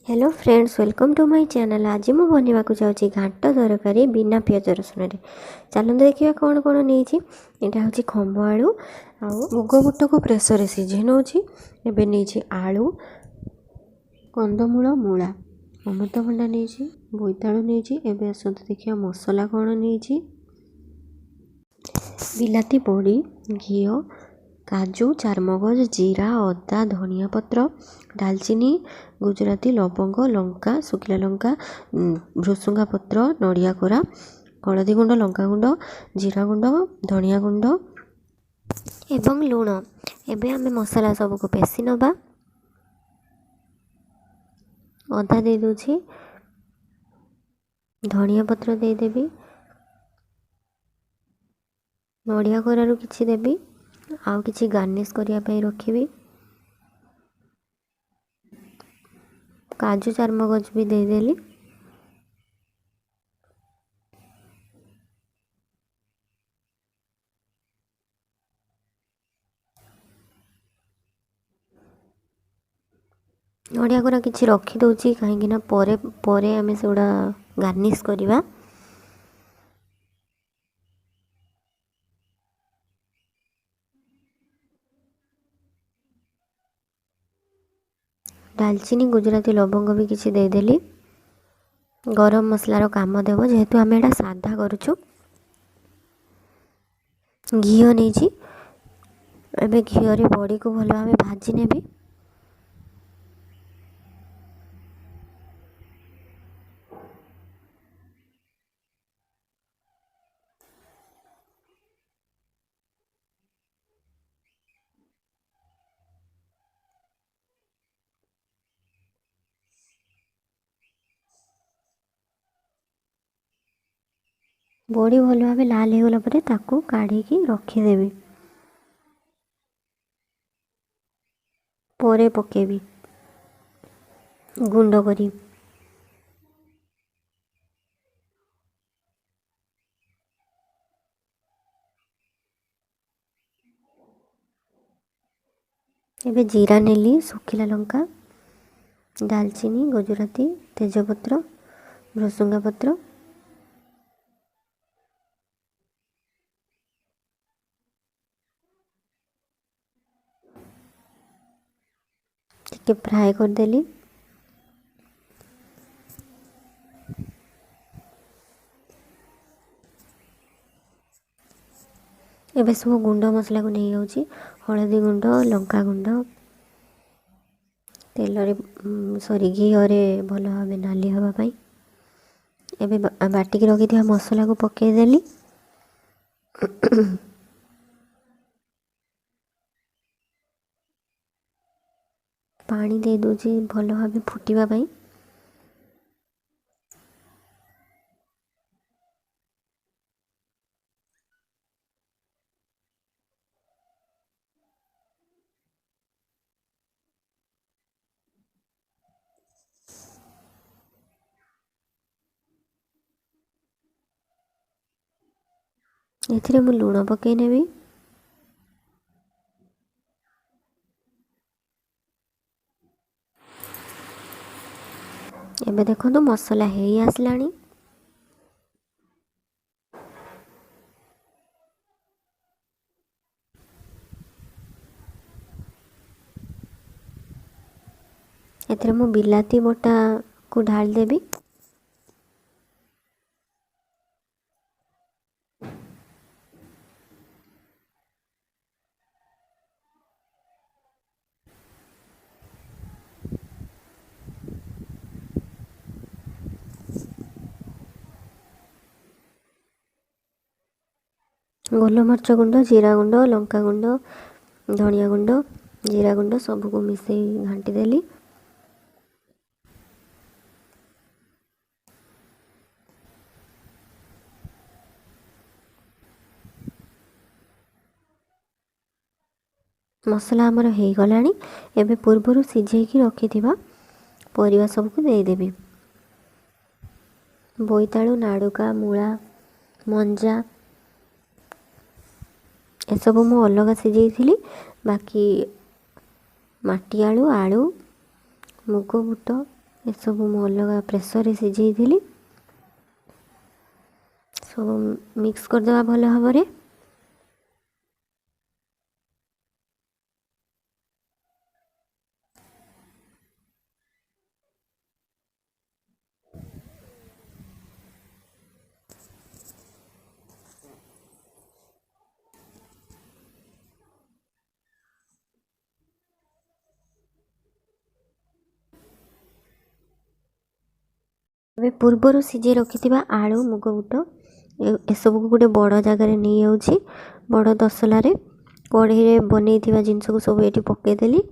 Hello friends, welcome to my channel. आज मुझे बनवाक जाऊँगी घांट तरकारी बिना पियाज रसुन। चलते देखिए कौन कौन नहीं। यहाँ हूँ खम्ब आलू मुग बुट को प्रेसर सीझे नौ। एवं नहीं आलू, कंदमूल, मूला, अमृतभंडा नहीं, बोईतालु नहीं। एवं आसत देखिए मसला कौन नहीं। बिलाती बड़ी, घी, काजू, चारमगज, जीरा, अदा, धनिया पत्र, डालचीनी, गुजराती, लवंग, लंका, शुखिला लंका, भृसुंगा पत्र, नड़िया कोरा, हलदी गुंड, लंका गुंड, जीरा गुंड, धनिया गुंड एवं लुण। एबे आमे मसला सबको पेसी नबा। अदा दे दूची, धनिया पत्र दे देबी, नड़िया कोरारू किछि देबी, आउ किछि गार्निश करिया पई रखिबी। काजू चारमगज भी देदेली। नड़िया कोरा किछि रखी दउची काहेकि ना परे आमे सेउडा गार्निश करिबा। डालचीनी, गुजराती, लवंग भी किसी देदेली। गरम मसलार काम देव जेहेतु आम एटा साधा करुचु। घी नहीं, एबे घी बड़ी को भल भाव भाजी नेबी। बड़ी भल भाव लाल हो गला परे ताकू काढ़ी रखीदेवी। परे पकेबी गुंड करी। एबे जीरा नेली, शुखिला लंका, डालचीनी, गुजराती, तेजपत्र, भृसुंगा पत्र, टिके फ्राए करदेली। एबे सब गुंड मसला को नहीं जाऊँगी। हलदी गुंड, लंका गुंड, तेल सॉरी घी भल भाव नाली हाँपाई एबे बाटिक रखी मसला को पकईदेली। पानी दे दूची भल भाव फुटिबा पाई। एथिरे मु लुण पकई नेबी। एबे देखो मसला है आसलानी। एथिरे मु बिलाती बोटा को ढाल देबी। गोलमरीच गुंड, जीरा गुंड, लंका गुंड, धनिया गुंड, जीरा गुंड सबको मिसई घांटी देली। मसला आमर हो गलानी। एबे पूर्वर सिझेकी रखिथिबा परिवा सबको देदेवी। बोईतालु, नाड़ुका, मूला, मंजा एसबू मु अलग सिझेइथिली। बाकी माटी आलू, मुग बुट एसबू मु अलग प्रेसर सिझेली सब मिक्स करदे भल भाव। पूर्वर सिझे रखि आलू मुग बुट एसबू को गोटे बड़ जगार नहीं जाऊँगी बड़ तसलार कढ़ई बन जिनस को सब ये पकईदेली।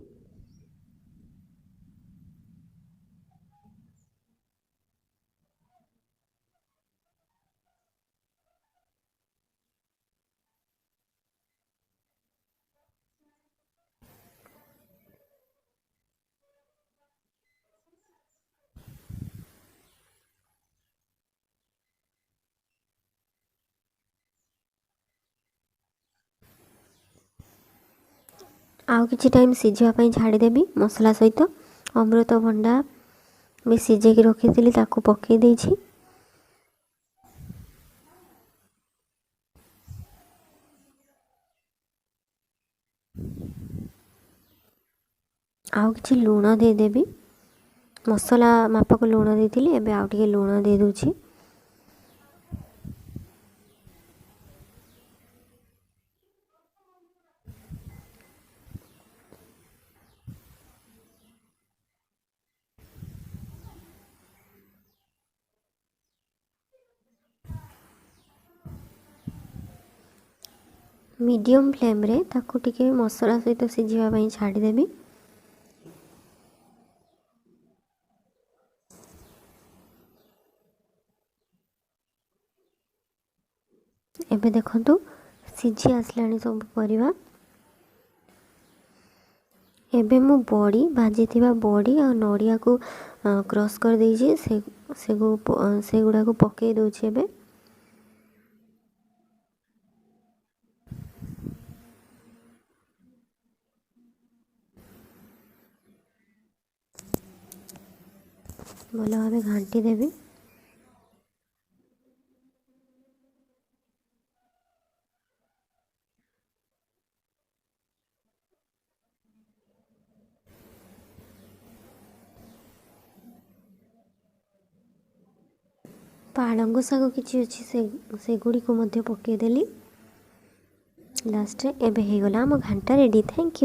आउ किछि टाइम सिझापी छाड़देवी मसला सहित अमृतभंडा भी सिझे रखी ताकू पकई देछि। आउ किछि लुण देदेवी मसला मापक लुण देती एबे आउ टिके लुण दे दूछि। मीडियम फ्लेम रे ताकू टिके मसला सहित सिझापी छाड़देवी। एबे देखंतु सिझी आसलानी सब परिवा। एबे मु बड़ी भाजी बड़ी आ नड़िया को क्रश कर देइछि से गुड़ा को पकई दोछि। एबे भल भाव घांटी देवी। पालंग शाग किछि अछि से गुड़ी को मध्य पकईदेली लास्ट रे। एबे हो गला आम घांटा रेडी। Thank you.